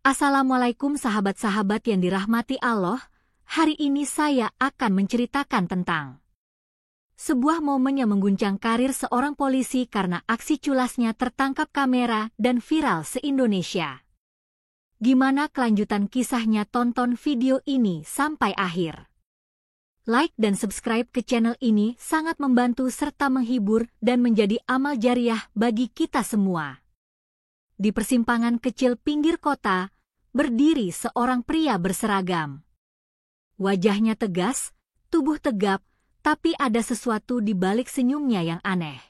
Assalamualaikum sahabat-sahabat yang dirahmati Allah. Hari ini saya akan menceritakan tentang sebuah momen yang mengguncang karir seorang polisi karena aksi culasnya tertangkap kamera dan viral se-Indonesia. Gimana kelanjutan kisahnya? Tonton video ini sampai akhir. Like dan subscribe ke channel ini sangat membantu serta menghibur dan menjadi amal jariah bagi kita semua. Di persimpangan kecil pinggir kota, berdiri seorang pria berseragam. Wajahnya tegas, tubuh tegap, tapi ada sesuatu di balik senyumnya yang aneh.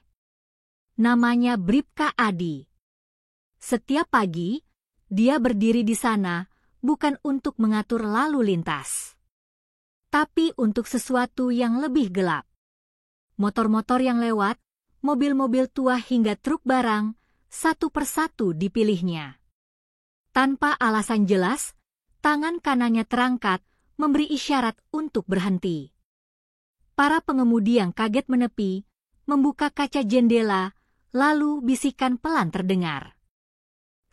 Namanya Bribka Adi. Setiap pagi, dia berdiri di sana bukan untuk mengatur lalu lintas, tapi untuk sesuatu yang lebih gelap. Motor-motor yang lewat, mobil-mobil tua hingga truk barang, satu persatu dipilihnya. Tanpa alasan jelas, tangan kanannya terangkat, memberi isyarat untuk berhenti. Para pengemudi yang kaget menepi, membuka kaca jendela, lalu bisikan pelan terdengar.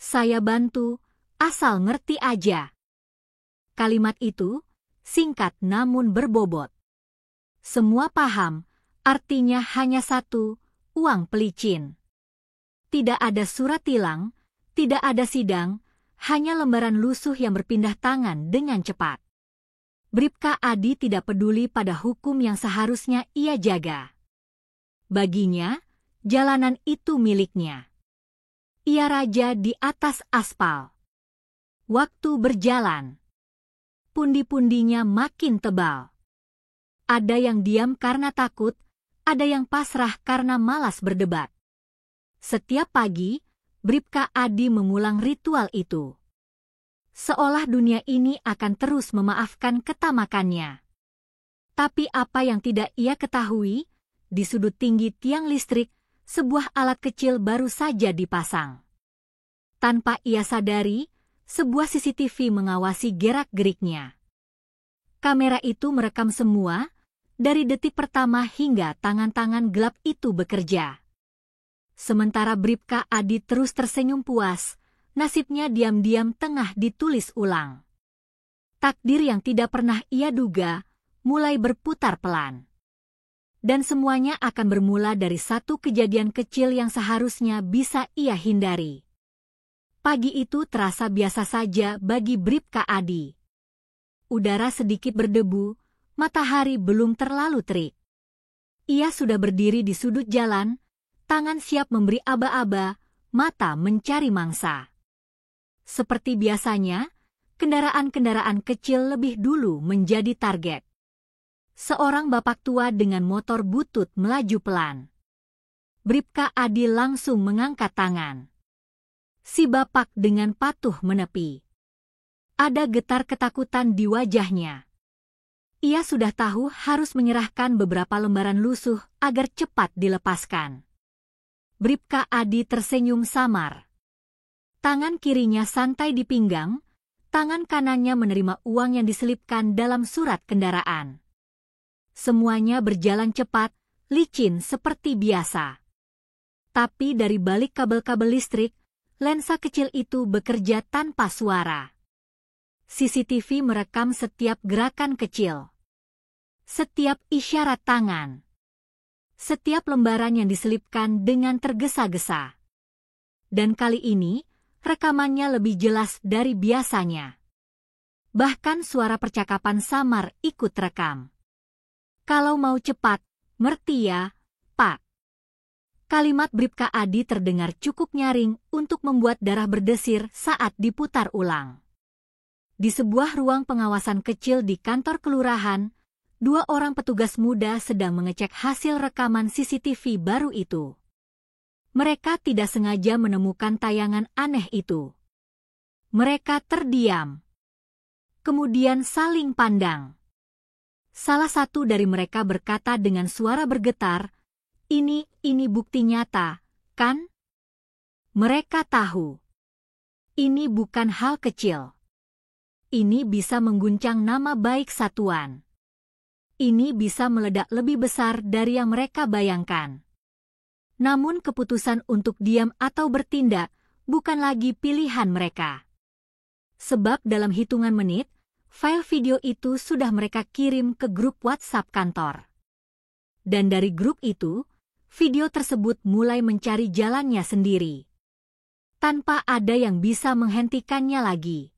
"Saya bantu, asal ngerti aja." Kalimat itu singkat namun berbobot. Semua paham, artinya hanya satu, uang pelicin. Tidak ada surat tilang, tidak ada sidang, hanya lembaran lusuh yang berpindah tangan dengan cepat. Bribka Adi tidak peduli pada hukum yang seharusnya ia jaga. Baginya, jalanan itu miliknya. Ia raja di atas aspal. Waktu berjalan. Pundi-pundinya makin tebal. Ada yang diam karena takut, ada yang pasrah karena malas berdebat. Setiap pagi, Bribka Adi mengulang ritual itu. Seolah dunia ini akan terus memaafkan ketamakannya. Tapi apa yang tidak ia ketahui, di sudut tinggi tiang listrik, sebuah alat kecil baru saja dipasang. Tanpa ia sadari, sebuah CCTV mengawasi gerak-geriknya. Kamera itu merekam semua, dari detik pertama hingga tangan-tangan gelap itu bekerja. Sementara Bribka Adi terus tersenyum puas, nasibnya diam-diam tengah ditulis ulang. Takdir yang tidak pernah ia duga, mulai berputar pelan. Dan semuanya akan bermula dari satu kejadian kecil yang seharusnya bisa ia hindari. Pagi itu terasa biasa saja bagi Bribka Adi. Udara sedikit berdebu, matahari belum terlalu terik. Ia sudah berdiri di sudut jalan, tangan siap memberi aba-aba, mata mencari mangsa. Seperti biasanya, kendaraan-kendaraan kecil lebih dulu menjadi target. Seorang bapak tua dengan motor butut melaju pelan. Bribka Adi langsung mengangkat tangan. Si bapak dengan patuh menepi. Ada getar ketakutan di wajahnya. Ia sudah tahu harus menyerahkan beberapa lembaran lusuh agar cepat dilepaskan. Bribka Adi tersenyum samar. Tangan kirinya santai di pinggang, tangan kanannya menerima uang yang diselipkan dalam surat kendaraan. Semuanya berjalan cepat, licin seperti biasa. Tapi dari balik kabel-kabel listrik, lensa kecil itu bekerja tanpa suara. CCTV merekam setiap gerakan kecil. Setiap isyarat tangan. Setiap lembaran yang diselipkan dengan tergesa-gesa. Dan kali ini, rekamannya lebih jelas dari biasanya. Bahkan suara percakapan samar ikut rekam. "Kalau mau cepat, ngerti ya, Pak." Kalimat Bribka Adi terdengar cukup nyaring untuk membuat darah berdesir saat diputar ulang. Di sebuah ruang pengawasan kecil di kantor kelurahan, dua orang petugas muda sedang mengecek hasil rekaman CCTV baru itu. Mereka tidak sengaja menemukan tayangan aneh itu. Mereka terdiam. Kemudian saling pandang. Salah satu dari mereka berkata dengan suara bergetar, ini bukti nyata, kan?" Mereka tahu. Ini bukan hal kecil. Ini bisa mengguncang nama baik satuan. Ini bisa meledak lebih besar dari yang mereka bayangkan. Namun keputusan untuk diam atau bertindak bukan lagi pilihan mereka. Sebab dalam hitungan menit, file video itu sudah mereka kirim ke grup WhatsApp kantor. Dan dari grup itu, video tersebut mulai mencari jalannya sendiri, tanpa ada yang bisa menghentikannya lagi.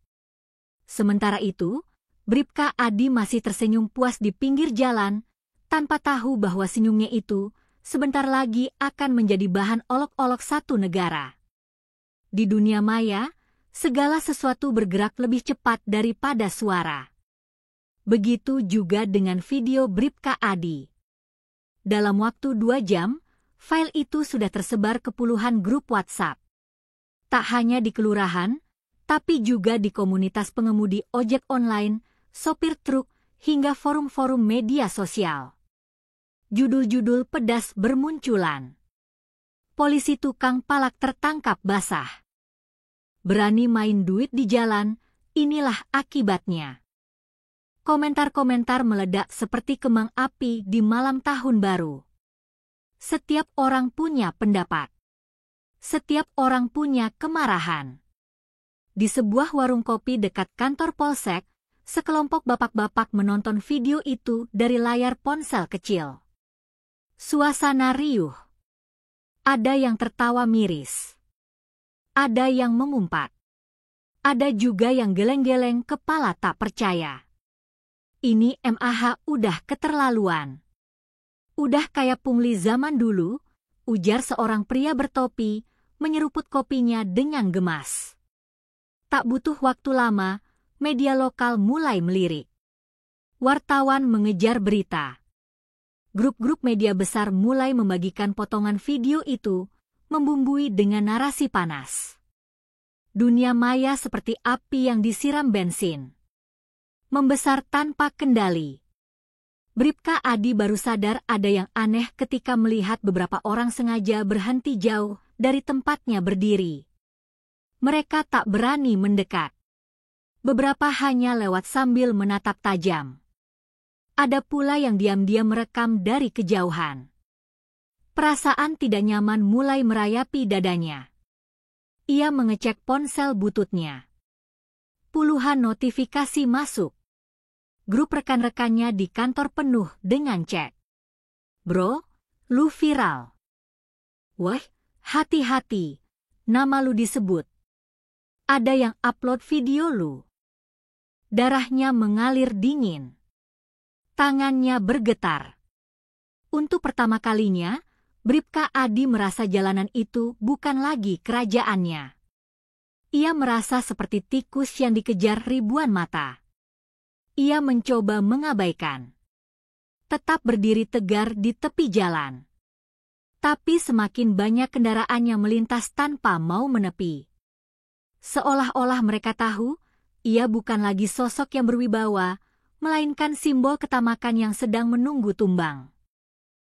Sementara itu, Bribka Adi masih tersenyum puas di pinggir jalan, tanpa tahu bahwa senyumnya itu sebentar lagi akan menjadi bahan olok-olok satu negara. Di dunia maya, segala sesuatu bergerak lebih cepat daripada suara. Begitu juga dengan video Bribka Adi. Dalam waktu 2 jam, file itu sudah tersebar ke puluhan grup WhatsApp. Tak hanya di kelurahan, tapi juga di komunitas pengemudi ojek online, sopir truk, hingga forum-forum media sosial. Judul-judul pedas bermunculan. Polisi tukang palak tertangkap basah. Berani main duit di jalan, inilah akibatnya. Komentar-komentar meledak seperti kembang api di malam tahun baru. Setiap orang punya pendapat. Setiap orang punya kemarahan. Di sebuah warung kopi dekat kantor polsek, sekelompok bapak-bapak menonton video itu dari layar ponsel kecil. Suasana riuh. Ada yang tertawa miris. Ada yang mengumpat. Ada juga yang geleng-geleng kepala tak percaya. Ini MAH udah keterlaluan. Udah kayak pungli zaman dulu, ujar seorang pria bertopi, menyeruput kopinya dengan gemas. Tak butuh waktu lama, media lokal mulai melirik. Wartawan mengejar berita. Grup-grup media besar mulai membagikan potongan video itu, membumbui dengan narasi panas. Dunia maya seperti api yang disiram bensin. Membesar tanpa kendali. Bribka Adi baru sadar ada yang aneh ketika melihat beberapa orang sengaja berhenti jauh dari tempatnya berdiri. Mereka tak berani mendekat. Beberapa hanya lewat sambil menatap tajam. Ada pula yang diam-diam merekam dari kejauhan. Perasaan tidak nyaman mulai merayapi dadanya. Ia mengecek ponsel bututnya. Puluhan notifikasi masuk. Grup rekan-rekannya di kantor penuh dengan chat. Bro, lu viral. Wah, hati-hati, nama lu disebut. Ada yang upload video lu. Darahnya mengalir dingin. Tangannya bergetar. Untuk pertama kalinya, Bribka Adi merasa jalanan itu bukan lagi kerajaannya. Ia merasa seperti tikus yang dikejar ribuan mata. Ia mencoba mengabaikan. Tetap berdiri tegar di tepi jalan. Tapi semakin banyak kendaraan yang melintas tanpa mau menepi. Seolah-olah mereka tahu, ia bukan lagi sosok yang berwibawa, melainkan simbol ketamakan yang sedang menunggu tumbang.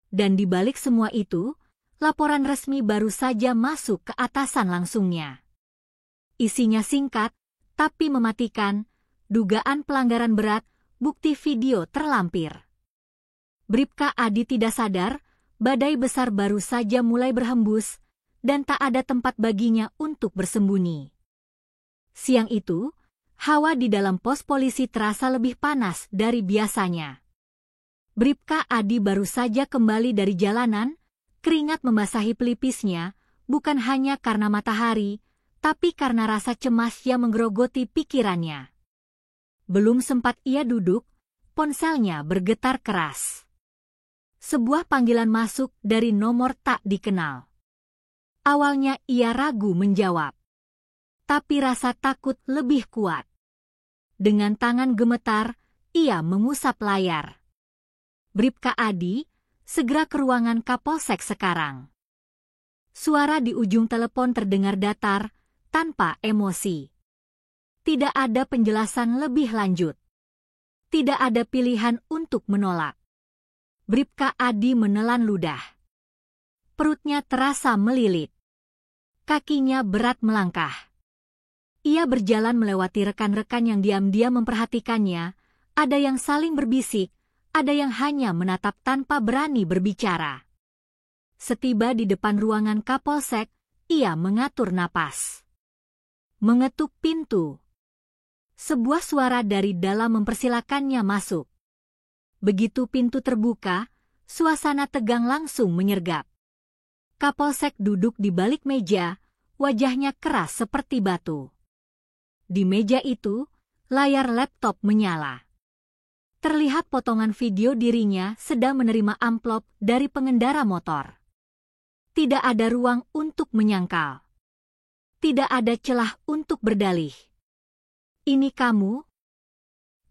Dan di balik semua itu, laporan resmi baru saja masuk ke atasan langsungnya. Isinya singkat, tapi mematikan, dugaan pelanggaran berat, bukti video terlampir. Bribka Adi tidak sadar, badai besar baru saja mulai berhembus, dan tak ada tempat baginya untuk bersembunyi. Siang itu, hawa di dalam pos polisi terasa lebih panas dari biasanya. Bribka Adi baru saja kembali dari jalanan, keringat membasahi pelipisnya, bukan hanya karena matahari, tapi karena rasa cemas yang menggerogoti pikirannya. Belum sempat ia duduk, ponselnya bergetar keras. Sebuah panggilan masuk dari nomor tak dikenal. Awalnya ia ragu menjawab. Tapi rasa takut lebih kuat. Dengan tangan gemetar, ia mengusap layar. Bribka Adi, segera ke ruangan Kapolsek sekarang. Suara di ujung telepon terdengar datar, tanpa emosi. Tidak ada penjelasan lebih lanjut. Tidak ada pilihan untuk menolak. Bribka Adi menelan ludah. Perutnya terasa melilit. Kakinya berat melangkah. Ia berjalan melewati rekan-rekan yang diam-diam memperhatikannya, ada yang saling berbisik, ada yang hanya menatap tanpa berani berbicara. Setiba di depan ruangan Kapolsek, ia mengatur napas. Mengetuk pintu. Sebuah suara dari dalam mempersilakannya masuk. Begitu pintu terbuka, suasana tegang langsung menyergap. Kapolsek duduk di balik meja, wajahnya keras seperti batu. Di meja itu, layar laptop menyala. Terlihat potongan video dirinya sedang menerima amplop dari pengendara motor. Tidak ada ruang untuk menyangkal. Tidak ada celah untuk berdalih. "Ini kamu?"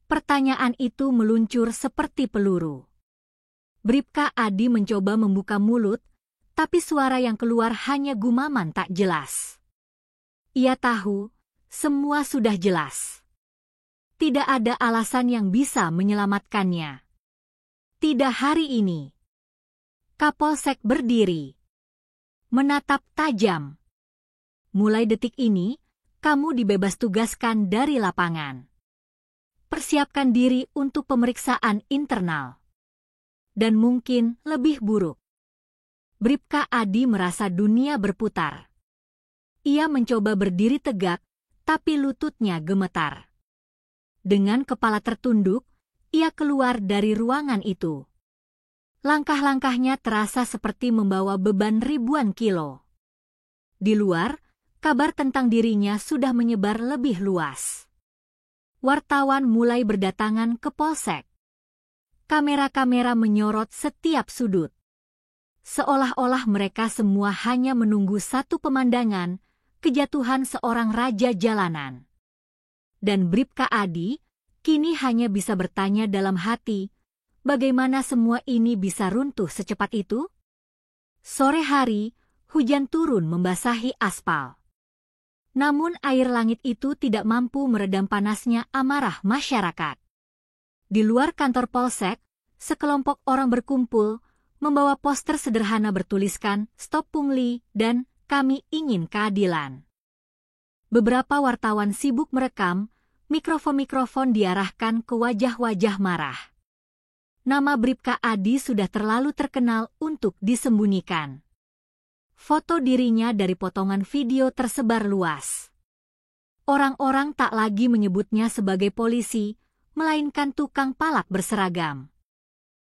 Pertanyaan itu meluncur seperti peluru. Bribka Adi mencoba membuka mulut, tapi suara yang keluar hanya gumaman tak jelas. Ia tahu, semua sudah jelas. Tidak ada alasan yang bisa menyelamatkannya. Tidak hari ini. Kapolsek berdiri, menatap tajam. "Mulai detik ini, kamu dibebas tugaskan dari lapangan. Persiapkan diri untuk pemeriksaan internal. Dan mungkin lebih buruk." Bribka Adi merasa dunia berputar. Ia mencoba berdiri tegak, tapi lututnya gemetar. Dengan kepala tertunduk, ia keluar dari ruangan itu. Langkah-langkahnya terasa seperti membawa beban ribuan kilo. Di luar, kabar tentang dirinya sudah menyebar lebih luas. Wartawan mulai berdatangan ke polsek. Kamera-kamera menyorot setiap sudut. Seolah-olah mereka semua hanya menunggu satu pemandangan, kejatuhan seorang raja jalanan. Dan Bribka Adi kini hanya bisa bertanya dalam hati, bagaimana semua ini bisa runtuh secepat itu? Sore hari, hujan turun membasahi aspal. Namun air langit itu tidak mampu meredam panasnya amarah masyarakat. Di luar kantor polsek, sekelompok orang berkumpul, membawa poster sederhana bertuliskan "Stop Pungli" dan "Kami ingin keadilan". Beberapa wartawan sibuk merekam, mikrofon-mikrofon diarahkan ke wajah-wajah marah. Nama Bribka Adi sudah terlalu terkenal untuk disembunyikan. Foto dirinya dari potongan video tersebar luas. Orang-orang tak lagi menyebutnya sebagai polisi, melainkan tukang palak berseragam.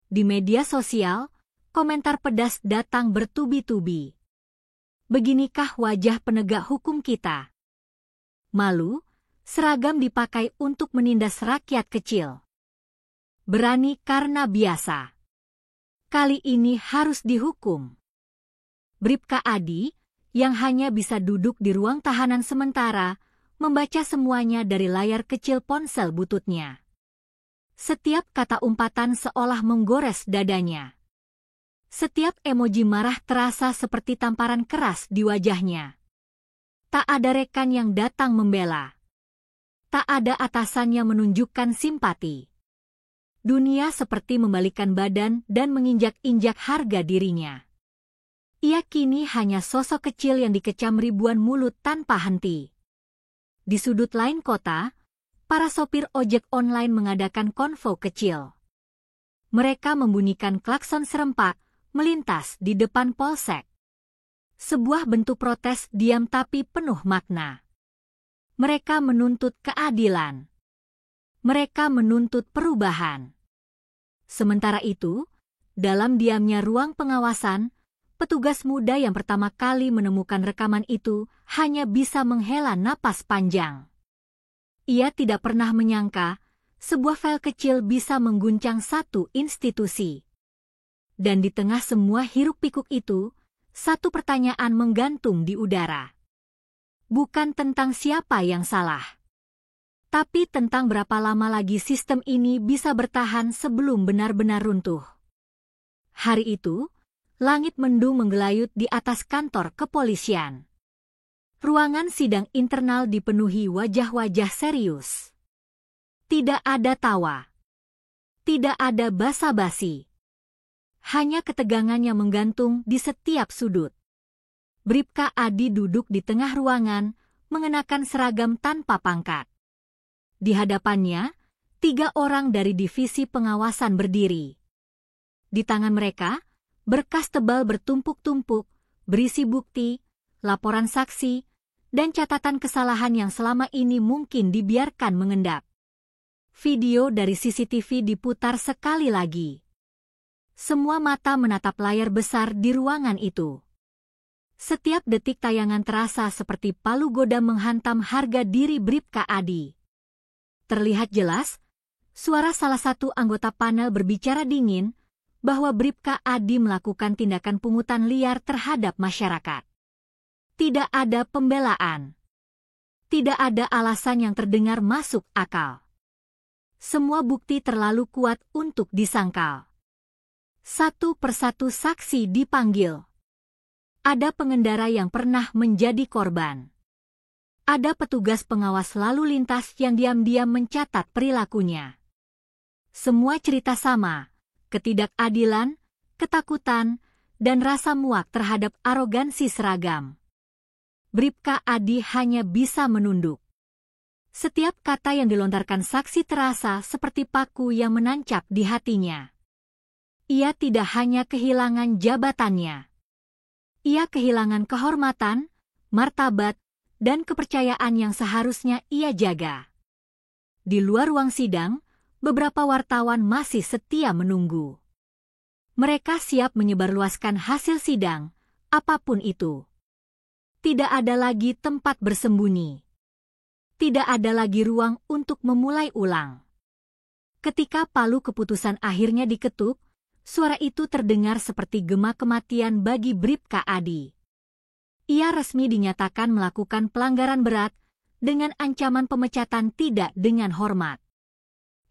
Di media sosial, komentar pedas datang bertubi-tubi. "Beginikah wajah penegak hukum kita? Malu, seragam dipakai untuk menindas rakyat kecil. Berani karena biasa. Kali ini harus dihukum." Bribka Adi, yang hanya bisa duduk di ruang tahanan sementara, membaca semuanya dari layar kecil ponsel bututnya. Setiap kata umpatan seolah menggores dadanya. Setiap emoji marah terasa seperti tamparan keras di wajahnya. Tak ada rekan yang datang membela. Tak ada atasan yang menunjukkan simpati. Dunia seperti membalikkan badan dan menginjak-injak harga dirinya. Ia kini hanya sosok kecil yang dikecam ribuan mulut tanpa henti. Di sudut lain kota, para sopir ojek online mengadakan konvo kecil. Mereka membunyikan klakson serempak, melintas di depan polsek. Sebuah bentuk protes diam tapi penuh makna. Mereka menuntut keadilan. Mereka menuntut perubahan. Sementara itu, dalam diamnya ruang pengawasan, petugas muda yang pertama kali menemukan rekaman itu hanya bisa menghela napas panjang. Ia tidak pernah menyangka sebuah file kecil bisa mengguncang satu institusi. Dan di tengah semua hiruk-pikuk itu, satu pertanyaan menggantung di udara. Bukan tentang siapa yang salah, tapi tentang berapa lama lagi sistem ini bisa bertahan sebelum benar-benar runtuh. Hari itu, langit mendung menggelayut di atas kantor kepolisian. Ruangan sidang internal dipenuhi wajah-wajah serius. Tidak ada tawa. Tidak ada basa-basi. Hanya ketegangan yang menggantung di setiap sudut. Bribka Adi duduk di tengah ruangan, mengenakan seragam tanpa pangkat. Di hadapannya, 3 orang dari divisi pengawasan berdiri. Di tangan mereka, berkas tebal bertumpuk-tumpuk, berisi bukti, laporan saksi, dan catatan kesalahan yang selama ini mungkin dibiarkan mengendap. Video dari CCTV diputar sekali lagi. Semua mata menatap layar besar di ruangan itu. Setiap detik tayangan terasa seperti palu goda menghantam harga diri Bribka Adi. Terlihat jelas, suara salah satu anggota panel berbicara dingin bahwa Bribka Adi melakukan tindakan pungutan liar terhadap masyarakat. Tidak ada pembelaan. Tidak ada alasan yang terdengar masuk akal. Semua bukti terlalu kuat untuk disangkal. Satu persatu saksi dipanggil. Ada pengendara yang pernah menjadi korban. Ada petugas pengawas lalu lintas yang diam-diam mencatat perilakunya. Semua cerita sama, ketidakadilan, ketakutan, dan rasa muak terhadap arogansi seragam. Bribka Adi hanya bisa menunduk. Setiap kata yang dilontarkan saksi terasa seperti paku yang menancap di hatinya. Ia tidak hanya kehilangan jabatannya. Ia kehilangan kehormatan, martabat, dan kepercayaan yang seharusnya ia jaga. Di luar ruang sidang, beberapa wartawan masih setia menunggu. Mereka siap menyebarluaskan hasil sidang, apapun itu. Tidak ada lagi tempat bersembunyi. Tidak ada lagi ruang untuk memulai ulang. Ketika palu keputusan akhirnya diketuk, suara itu terdengar seperti gema kematian bagi Bribka Adi. Ia resmi dinyatakan melakukan pelanggaran berat dengan ancaman pemecatan tidak dengan hormat.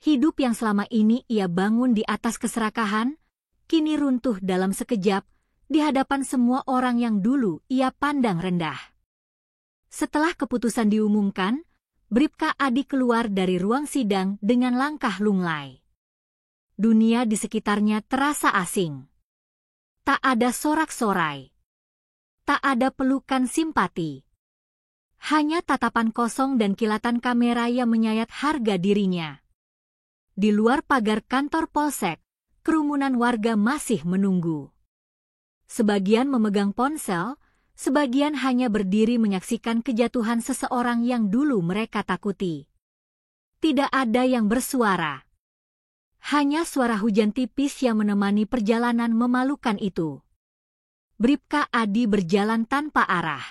Hidup yang selama ini ia bangun di atas keserakahan, kini runtuh dalam sekejap di hadapan semua orang yang dulu ia pandang rendah. Setelah keputusan diumumkan, Bribka Adi keluar dari ruang sidang dengan langkah lunglai. Dunia di sekitarnya terasa asing. Tak ada sorak-sorai. Tak ada pelukan simpati. Hanya tatapan kosong dan kilatan kamera yang menyayat harga dirinya. Di luar pagar kantor polsek, kerumunan warga masih menunggu. Sebagian memegang ponsel, sebagian hanya berdiri menyaksikan kejatuhan seseorang yang dulu mereka takuti. Tidak ada yang bersuara. Hanya suara hujan tipis yang menemani perjalanan memalukan itu. Bribka Adi berjalan tanpa arah.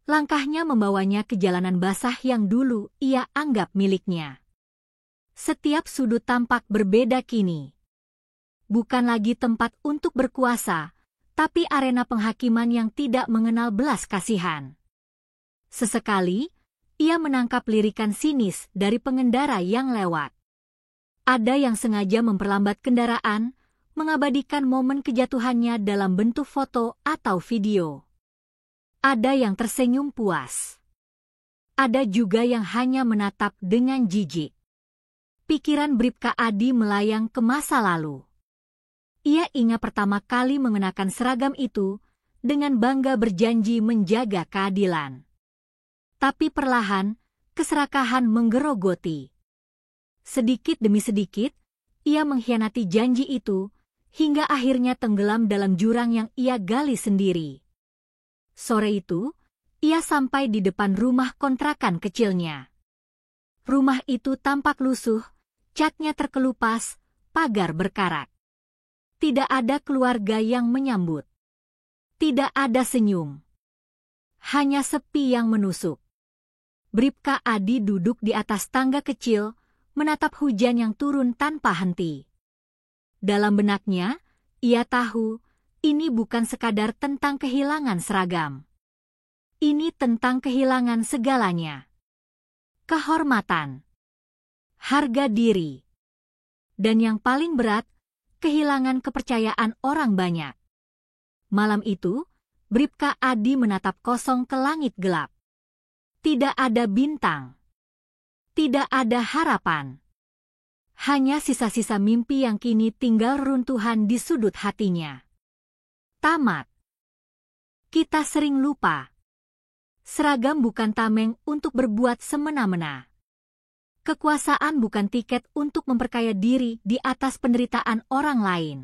Langkahnya membawanya ke jalanan basah yang dulu ia anggap miliknya. Setiap sudut tampak berbeda kini. Bukan lagi tempat untuk berkuasa, tapi arena penghakiman yang tidak mengenal belas kasihan. Sesekali, ia menangkap lirikan sinis dari pengendara yang lewat. Ada yang sengaja memperlambat kendaraan, mengabadikan momen kejatuhannya dalam bentuk foto atau video. Ada yang tersenyum puas. Ada juga yang hanya menatap dengan jijik. Pikiran Bribka Adi melayang ke masa lalu. Ia ingat pertama kali mengenakan seragam itu, dengan bangga berjanji menjaga keadilan. Tapi perlahan, keserakahan menggerogoti. Sedikit demi sedikit, ia mengkhianati janji itu, hingga akhirnya tenggelam dalam jurang yang ia gali sendiri. Sore itu, ia sampai di depan rumah kontrakan kecilnya. Rumah itu tampak lusuh, catnya terkelupas, pagar berkarat. Tidak ada keluarga yang menyambut. Tidak ada senyum. Hanya sepi yang menusuk. Bribka Adi duduk di atas tangga kecil, menatap hujan yang turun tanpa henti. Dalam benaknya, ia tahu, ini bukan sekadar tentang kehilangan seragam. Ini tentang kehilangan segalanya. Kehormatan. Harga diri. Dan yang paling berat, kehilangan kepercayaan orang banyak. Malam itu, Bribka Adi menatap kosong ke langit gelap. Tidak ada bintang. Tidak ada harapan. Hanya sisa-sisa mimpi yang kini tinggal runtuhan di sudut hatinya. Tamat. Kita sering lupa. Seragam bukan tameng untuk berbuat semena-mena. Kekuasaan bukan tiket untuk memperkaya diri di atas penderitaan orang lain.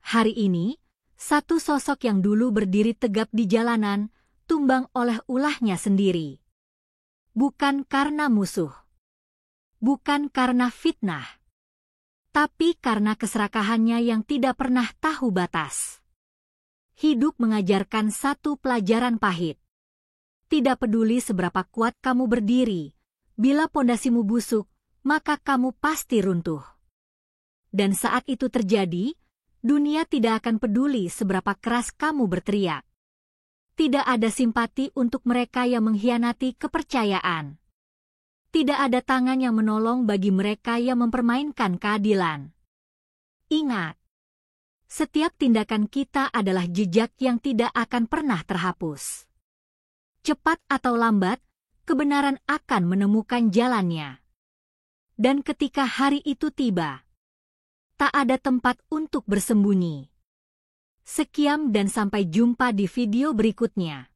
Hari ini, satu sosok yang dulu berdiri tegap di jalanan, tumbang oleh ulahnya sendiri. Bukan karena musuh. Bukan karena fitnah. Tapi karena keserakahannya yang tidak pernah tahu batas. Hidup mengajarkan satu pelajaran pahit. Tidak peduli seberapa kuat kamu berdiri, bila pondasimu busuk, maka kamu pasti runtuh. Dan saat itu terjadi, dunia tidak akan peduli seberapa keras kamu berteriak. Tidak ada simpati untuk mereka yang mengkhianati kepercayaan. Tidak ada tangan yang menolong bagi mereka yang mempermainkan keadilan. Ingat, setiap tindakan kita adalah jejak yang tidak akan pernah terhapus. Cepat atau lambat, kebenaran akan menemukan jalannya. Dan ketika hari itu tiba, tak ada tempat untuk bersembunyi. Sekian dan sampai jumpa di video berikutnya.